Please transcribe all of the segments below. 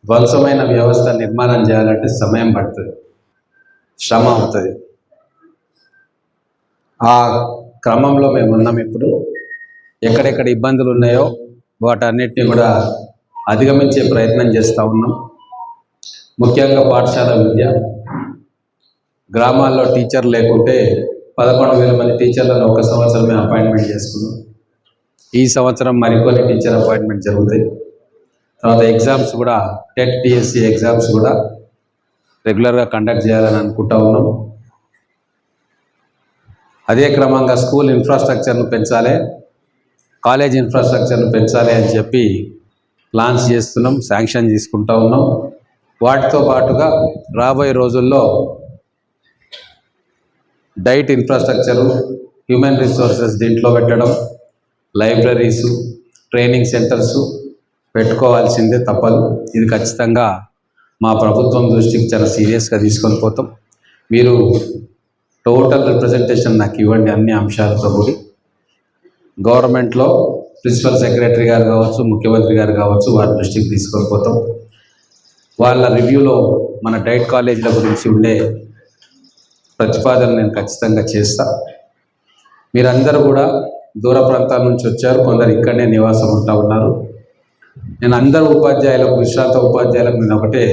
ధ్వంసమైన వ్యవస్థ నిర్మాణం చేయాలంటే సమయం పడుతుంది, శ్రమ అవుతుంది. ఆ క్రమంలో మేము ఉన్నాం. ఇప్పుడు ఎక్కడెక్కడ ఇబ్బందులు ఉన్నాయో వాటన్నిటిని కూడా అధిగమించే ప్రయత్నం చేస్తూ ఉన్నాం. ముఖ్యంగా పాఠశాల విద్య, గ్రామాల్లో టీచర్ లేకుంటే 11,000 మంది టీచర్లను ఒక సంవత్సరమే అపాయింట్మెంట్ చేసుకున్నాం. ఈ సంవత్సరం మరికొన్ని టీచర్ అపాయింట్మెంట్ జరుగుతాయి. తర్వాత ఎగ్జామ్స్ కూడా టెట్ టీఎస్సీ ఎగ్జామ్స్ కూడా రెగ్యులర్గా కండక్ట్ చేయాలని అనుకుంటా ఉన్నాం. అదే క్రమంగా స్కూల్ ఇన్ఫ్రాస్ట్రక్చర్ను పెంచాలి, కాలేజ్ ఇన్ఫ్రాస్ట్రక్చర్ను పెంచాలి అని చెప్పి ప్లాన్స్ చేస్తున్నాం, శాంక్షన్ తీసుకుంటా ఉన్నాం. వాటితో పాటుగా రాబోయే రోజుల్లో డైట్ ఇన్ఫ్రాస్ట్రక్చరు, హ్యూమన్ రిసోర్సెస్ దీంట్లో పెట్టడం, లైబ్రరీసు, ట్రైనింగ్ సెంటర్సు పెట్టుకోవాల్సిందే, తప్పదు. ఇది ఖచ్చితంగా మా ప్రభుత్వం దృష్టికి చాలా సీరియస్గా తీసుకొని పోతాం. మీరు టోటల్ రిప్రజెంటేషన్ నాకు ఇవ్వండి, అన్ని అంశాలతో కూడి. గవర్నమెంట్లో ప్రిన్సిపల్ సెక్రటరీ గారు కావచ్చు, ముఖ్యమంత్రి గారు కావచ్చు, వారి దృష్టికి తీసుకొని పోతాం. వాళ్ళ రివ్యూలో మన డైట్ కాలేజీల గురించి ఉండే ప్రతిపాదన నేను ఖచ్చితంగా చేస్తా. మీరందరూ కూడా దూర ప్రాంతాల నుంచి వచ్చారు, కొందరు ఇక్కడనే నివాసం ఉంటా ఉన్నారు. నేను అందరూ ఉపాధ్యాయులకు, విశ్రాంత ఉపాధ్యాయులకు నేను ఒకటే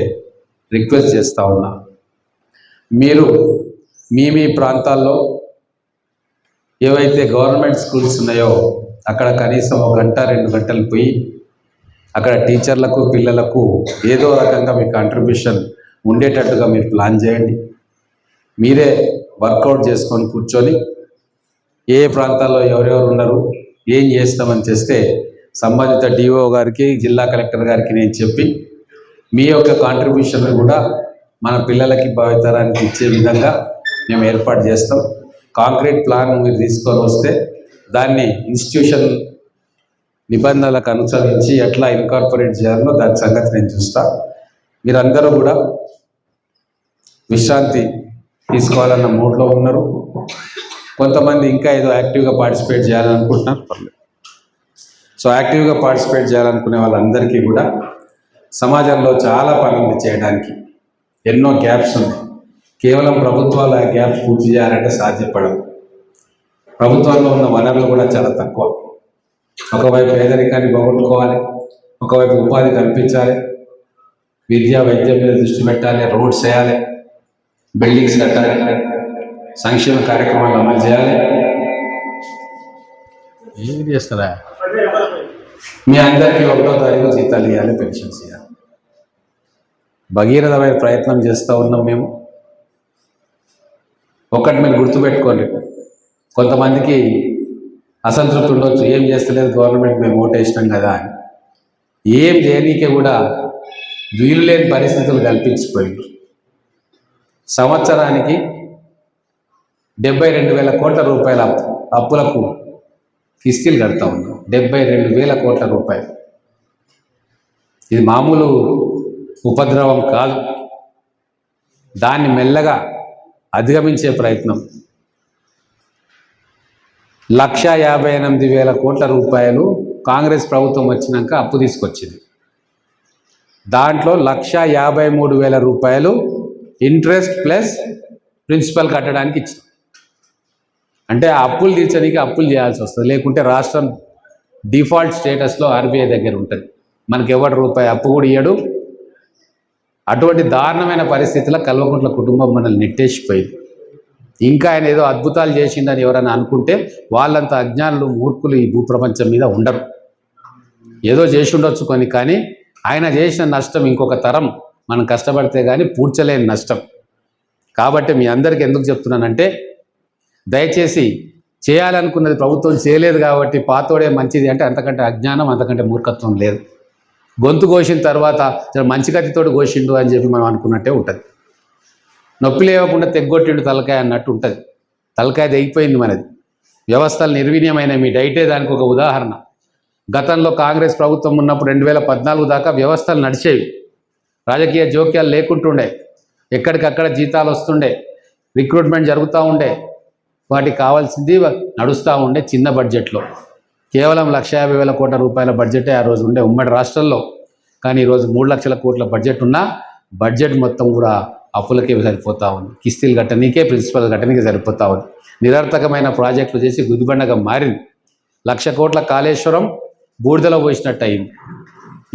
రిక్వెస్ట్ చేస్తూ ఉన్నా. మీరు మీ ప్రాంతాల్లో ఏవైతే గవర్నమెంట్ స్కూల్స్ ఉన్నాయో అక్కడ కనీసం 1 గంట 2 గంటలు పోయి అక్కడ టీచర్లకు, పిల్లలకు ఏదో రకంగా మీ కాంట్రిబ్యూషన్ ఉండేటట్టుగా మీరు ప్లాన్ చేయండి. మీరే వర్కౌట్ చేసుకొని కూర్చొని ఏ ప్రాంతాల్లో ఎవరెవరు ఉన్నారు, ఏం చేస్తామని చేస్తే సంబంధిత డిఓ గారికి, జిల్లా కలెక్టర్ గారికి నేను చెప్పి మీ యొక్క కాంట్రిబ్యూషన్ కూడా మన పిల్లలకి భావితరానికి ఇచ్చే విధంగా మేము ఏర్పాటు చేస్తాం. కాంక్రీట్ ప్లాన్ మీరు తీసుకొని వస్తే దాన్ని ఇన్స్టిట్యూషన్ నిబంధనలకు అనుసరించి ఎట్లా ఇన్కార్పొరేట్ చేయాలో దాని సంగతి నేను చూస్తా. మీరందరూ కూడా విశ్రాంతి తీసుకోవాలన్న మూడ్లో ఉన్నారు. కొంతమంది ఇంకా ఏదో యాక్టివ్గా పార్టిసిపేట్ చేయాలని అనుకుంటున్నారు, పర్లేదు. సో యాక్టివ్గా పార్టిసిపేట్ చేయాలనుకునే వాళ్ళందరికీ కూడా సమాజంలో చాలా పనులు చేయడానికి ఎన్నో గ్యాప్స్ ఉన్నాయి. కేవలం ప్రభుత్వాలు ఆ గ్యాప్స్ పూర్తి చేయాలంటే సాధ్యపడదు. ప్రభుత్వాల్లో ఉన్న వనరులు కూడా చాలా తక్కువ. ఒకవైపు పేదరికాన్ని పోగొట్టుకోవాలి, ఒకవైపు ఉపాధి కల్పించాలి, విద్య వైద్యం మీద దృష్టి పెట్టాలి, రోడ్స్ వేయాలి, బిల్డింగ్స్ కట్టాలి, సంక్షేమ కార్యక్రమాలు అమలు చేయాలి. ఏమి చేస్తారా? మీ అందరికీ 1వ తారీఖు జీతాలు ఇవ్వాలి, పెన్షన్స్ ఇవ్వాలి. భగీరథమైన ప్రయత్నం చేస్తూ ఉన్నాం మేము. ఒక్కటి మీరు గుర్తుపెట్టుకోండి, కొంతమందికి అసంతృప్తి ఉండొచ్చు, ఏం చేస్తలేదు గవర్నమెంట్, మేము ఓటేసినాం కదా అని. ఏం చేయనీకే కూడా వీలు లేని పరిస్థితులు కల్పించిపోయింది. సంవత్సరానికి 72,000 కోట్ల రూపాయల అప్పులకు కిస్తీలు కడతా ఉన్నాం. 72,000 కోట్ల రూపాయలు. ఇది మామూలు ఉపద్రవం కాదు. దాన్ని మెల్లగా అధిగమించే ప్రయత్నం. 1,58,000 కోట్ల రూపాయలు కాంగ్రెస్ ప్రభుత్వం వచ్చినాక అప్పు తీసుకొచ్చింది. దాంట్లో 1,53,000 రూపాయలు ఇంట్రెస్ట్ ప్లస్ ప్రిన్సిపల్ కట్టడానికి ఇచ్చింది. అంటే ఆ అప్పులు తీర్చడానికి అప్పులు చేయాల్సి వస్తుంది, లేకుంటే రాష్ట్రం డిఫాల్ట్ స్టేటస్లో ఆర్బీఐ దగ్గర ఉంటుంది. మనకి ఎవరి రూపాయి అప్పు కూడా ఇయ్యడు. అటువంటి దారుణమైన పరిస్థితుల్లో కల్వకుంట్ల కుటుంబం మనల్ని నెట్టేసిపోయింది. ఇంకా ఆయన ఏదో అద్భుతాలు చేసిండని ఎవరైనా అనుకుంటే వాళ్ళంత అజ్ఞానులు, మూర్ఖులు ఈ భూప్రపంచం మీద ఉండరు. ఏదో చేసి ఉండొచ్చు కొన్ని, కానీ ఆయన చేసిన నష్టం ఇంకొక తరం మనం కష్టపడితే కానీ పూడ్చలేని నష్టం. కాబట్టి మీ అందరికీ ఎందుకు చెప్తున్నానంటే, దయచేసి చేయాలనుకున్నది ప్రభుత్వం చేయలేదు కాబట్టి పాతోడే మంచిది అంటే అంతకంటే అజ్ఞానం, అంతకంటే మూర్ఖత్వం లేదు. గొంతు కోసిన తర్వాత మంచి కత్తితోటి కోసిండు అని చెప్పి మనం అనుకున్నట్టే ఉంటుంది. నొప్పి లేవకుండా తెగ్గొట్టిండు తలకాయ అన్నట్టు ఉంటుంది. తలకాయ తెగిపోయింది మనది. వ్యవస్థలు నిర్వీర్యమైన మీ డైటే దానికి ఒక ఉదాహరణ. గతంలో కాంగ్రెస్ ప్రభుత్వం ఉన్నప్పుడు 2014 దాకా వ్యవస్థలు నడిచేవి. రాజకీయ జోక్యాలు లేకుంటుండే, ఎక్కడికక్కడ జీతాలు వస్తుండే, రిక్రూట్మెంట్ జరుగుతూ ఉండే. వాటికి కావాల్సింది నడుస్తూ ఉండే చిన్న బడ్జెట్లో కేవలం 1,50,000 కోట్ల రూపాయల బడ్జెటే ఆ రోజు ఉండే ఉమ్మడి రాష్ట్రంలో. కానీ ఈరోజు 3 లక్షల కోట్ల బడ్జెట్ ఉన్న బడ్జెట్ మొత్తం కూడా అప్పులకే సరిపోతూ ఉంది. కిస్తీలు కట్టనీకే, ప్రిన్సిపల్ కట్టనీకే సరిపోతూ ఉంది. నిరర్థకమైన ప్రాజెక్టులు చేసి గుదిబండగా మారింది. 1,00,000 కోట్ల కాళేశ్వరం బూడిదలో పోసినట్టు అయింది.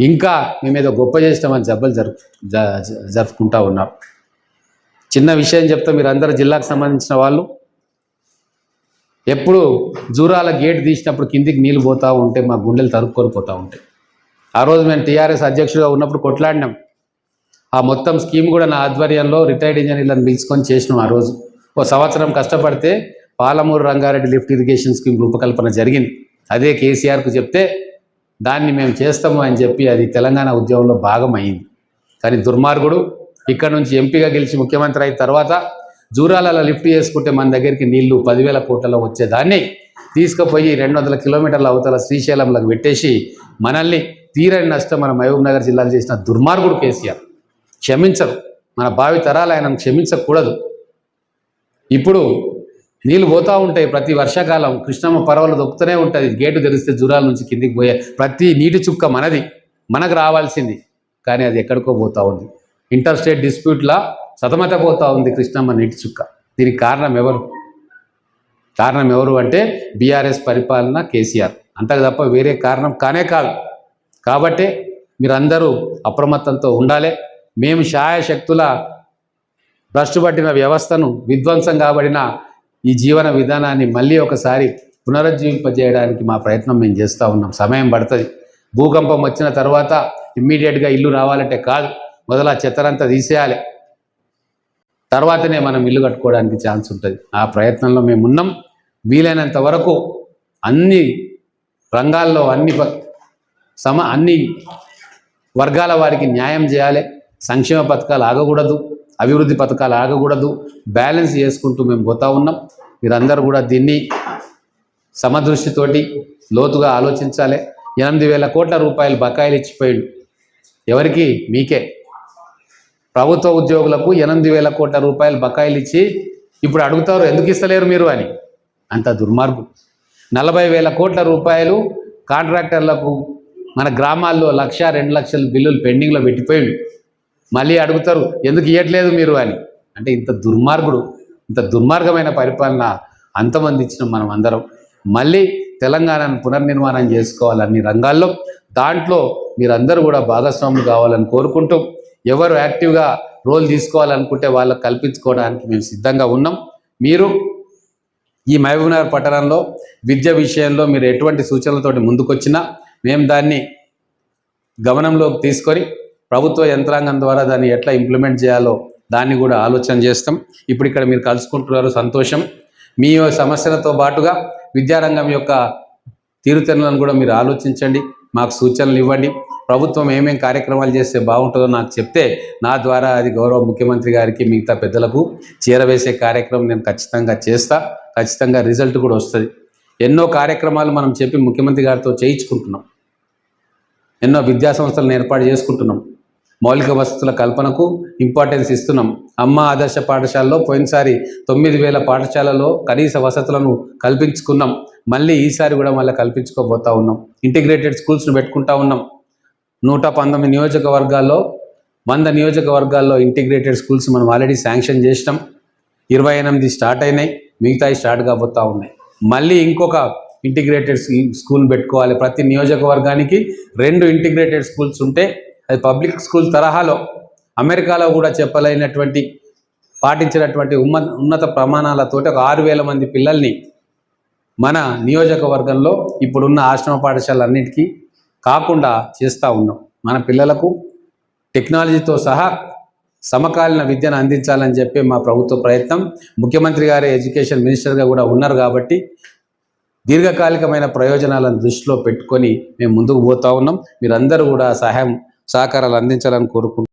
ఇంకా మేమేదో గొప్ప చేసినామని జబ్బలు జరుపుకుంటూ ఉన్నారు. చిన్న విషయం చెప్తే మీరు అందరూ జిల్లాకు సంబంధించిన వాళ్ళు ఎప్పుడు జూరాల గేట్ తీసినప్పుడు కిందికి నీళ్ళు పోతూ ఉంటే మా గుండెలు తరుక్కొని పోతూ ఉంటాయి. ఆ రోజు మేము టీఆర్ఎస్ అధ్యక్షుడిగా ఉన్నప్పుడు కొట్లాడినాం. ఆ మొత్తం స్కీమ్ కూడా నా ఆధ్వర్యంలో రిటైర్డ్ ఇంజనీర్లను పిలుచుకొని చేసినాం. ఆ రోజు 1 సంవత్సరం కష్టపడితే Palamuru Rangareddy lift irrigation scheme రూపకల్పన జరిగింది. అదే కేసీఆర్కు చెప్తే దాన్ని మేము చేస్తాము అని చెప్పి అది తెలంగాణ ఉద్యమంలో భాగం అయింది. కానీ దుర్మార్గుడు ఇక్కడ నుంచి ఎంపీగా గెలిచి ముఖ్యమంత్రి అయిన తర్వాత జూరాలలో లిఫ్ట్ చేసుకుంటే మన దగ్గరికి నీళ్లు 10,000 కోట్లలో వచ్చేదాన్ని తీసుకుపోయి 200 కిలోమీటర్ల అవతల శ్రీశైలంలోకి పెట్టేసి మనల్ని తీరని నష్టం మన మహబూబ్ నగర్ జిల్లాలో చేసిన దుర్మార్గుడు కేసీఆర్. క్షమించరు, మన భావి తరాలు ఆయనను క్షమించకూడదు. ఇప్పుడు నీళ్ళు పోతూ ఉంటాయి. ప్రతి వర్షాకాలం కృష్ణమ్మ పర్వాలు దొక్కుతూనే ఉంటుంది. గేటు తెరిస్తే జూరాల నుంచి కిందికి పోయే ప్రతి నీటి చుక్క మనది, మనకు రావాల్సింది. కానీ అది ఎక్కడికో పోతూ ఉంది. ఇంటర్ స్టేట్ డిస్ప్యూట్లా సతమతపోతూ ఉంది కృష్ణమ్మ నీటి చుక్క. దీనికి కారణం ఎవరు అంటే బీఆర్ఎస్ పరిపాలన, కేసీఆర్. అంతకు తప్ప వేరే కారణం కానే కాదు. కాబట్టి మీరందరూ అప్రమత్తంతో ఉండాలి. మేము శాయశక్తుల భ్రష్టుపట్టిన వ్యవస్థను, విధ్వంసం కాబడిన ఈ జీవన విధానాన్ని మళ్ళీ ఒకసారి పునరుజ్జీవింపజేయడానికి మా ప్రయత్నం మేము చేస్తూ ఉన్నాం. సమయం పడుతుంది. భూకంపం వచ్చిన తర్వాత ఇమ్మీడియట్గా ఇల్లు రావాలంటే కాదు, మొదలు ఆ చెత్తనంతా తీసేయాలి. తర్వాతనే మనం ఇల్లు కట్టుకోవడానికి ఛాన్స్ ఉంటుంది. ఆ ప్రయత్నంలో మేము ఉన్నాం. వీలైనంత వరకు అన్ని రంగాల్లో అన్ని వర్గాల వారికి న్యాయం చేయాలి. సంక్షేమ పథకాలు ఆగకూడదు, అభివృద్ధి పథకాలు ఆగకూడదు. బ్యాలెన్స్ చేసుకుంటూ మేము పోతూ ఉన్నాం. మీరందరూ కూడా దీన్ని సమదృష్టితోటి లోతుగా ఆలోచించాలి. 8,000 కోట్ల రూపాయలు బకాయిలు ఇచ్చిపోయిండు. ఎవరికి? మీకే. ప్రభుత్వ ఉద్యోగులకు 8,000 కోట్ల రూపాయలు బకాయిలు ఇచ్చి ఇప్పుడు అడుగుతారు ఎందుకు ఇస్తలేరు మీరు అని. అంత దుర్మార్గం. 40,000 కోట్ల రూపాయలు కాంట్రాక్టర్లకు మన గ్రామాల్లో 1,00,000, 2 లక్షల బిల్లులు పెండింగ్లో పెట్టిపోయిండు. మళ్ళీ అడుగుతారు ఎందుకు ఇవ్వట్లేదు మీరు అని. అంటే ఇంత దుర్మార్గుడు, ఇంత దుర్మార్గమైన పరిపాలన అంతమంది ఇచ్చిన మనం అందరం మళ్ళీ తెలంగాణను పునర్నిర్మాణం చేసుకోవాలి అన్ని రంగాల్లో. దాంట్లో మీరందరూ కూడా భాగస్వాములు కావాలని కోరుకుంటూ, ఎవరు యాక్టివ్గా రోల్ తీసుకోవాలనుకుంటే వాళ్ళకు కల్పించుకోవడానికి మేము సిద్ధంగా ఉన్నాం. మీరు ఈ మహబూబ్నగర్ పట్టణంలో విద్య విషయంలో మీరు ఎటువంటి సూచనలతోటి ముందుకొచ్చినా మేము దాన్ని గమనంలోకి తీసుకొని ప్రభుత్వ యంత్రాంగం ద్వారా దాన్ని ఎట్లా ఇంప్లిమెంట్ చేయాలో దాన్ని కూడా ఆలోచన చేస్తాం. ఇప్పుడు ఇక్కడ మీరు కలుసుకుంటున్నారు, సంతోషం. మీ సమస్యలతో పాటుగా విద్యారంగం యొక్క తీరుతెన్నులను కూడా మీరు ఆలోచించండి, మాకు సూచనలు ఇవ్వండి. ప్రభుత్వం ఏమేం కార్యక్రమాలు చేస్తే బాగుంటుందో నాకు చెప్తే నా ద్వారా అది గౌరవ ముఖ్యమంత్రి గారికి, మిగతా పెద్దలకు చేరవేసే కార్యక్రమం నేను ఖచ్చితంగా చేస్తా. ఖచ్చితంగా రిజల్ట్ కూడా వస్తుంది. ఎన్నో కార్యక్రమాలు మనం చెప్పి ముఖ్యమంత్రి గారితో చేయించుకుంటున్నాం. ఎన్నో విద్యా సంస్థలను ఏర్పాటు చేసుకుంటున్నాం. మౌలిక వసతుల కల్పనకు ఇంపార్టెన్స్ ఇస్తున్నాం. అమ్మ ఆదర్శ పాఠశాలలో పోయినసారి 9,000 పాఠశాలలో కనీస వసతులను కల్పించుకున్నాం. మళ్ళీ ఈసారి కూడా మళ్ళీ కల్పించుకోబోతూ ఉన్నాం. ఇంటిగ్రేటెడ్ స్కూల్స్ను పెట్టుకుంటా ఉన్నాం. 119 నియోజకవర్గాల్లో 100 నియోజకవర్గాల్లో ఇంటిగ్రేటెడ్ స్కూల్స్ మనం ఆల్రెడీ శాంక్షన్ చేసినాం. 28 స్టార్ట్ అయినాయి, మిగతాయి స్టార్ట్ కాబోతూ ఉన్నాయి. మళ్ళీ ఇంకొక ఇంటిగ్రేటెడ్ స్కూల్ పెట్టుకోవాలి. ప్రతి నియోజకవర్గానికి 2 ఇంటిగ్రేటెడ్ స్కూల్స్ ఉంటే అది పబ్లిక్ స్కూల్ తరహాలో అమెరికాలో కూడా చెప్పలేనటువంటి పాటించినటువంటి ఉన్నత ప్రమాణాలతోటి ఒక 6,000 మంది పిల్లల్ని మన నియోజకవర్గంలో ఇప్పుడున్న ఆశ్రమ పాఠశాలన్నిటికీ కాకుండా చేస్తూ ఉన్నాం. మన పిల్లలకు టెక్నాలజీతో సహా సమకాలీన విద్యను అందించాలని చెప్పి మా ప్రభుత్వ ప్రయత్నం. ముఖ్యమంత్రి గారే ఎడ్యుకేషన్ మినిస్టర్గా కూడా ఉన్నారు కాబట్టి దీర్ఘకాలికమైన ప్రయోజనాలను దృష్టిలో పెట్టుకొని మేము ముందుకు పోతూ ఉన్నాం. మీరందరూ కూడా సహాయం సహకారాలు అందించాలని కోరుకుంటున్నాం.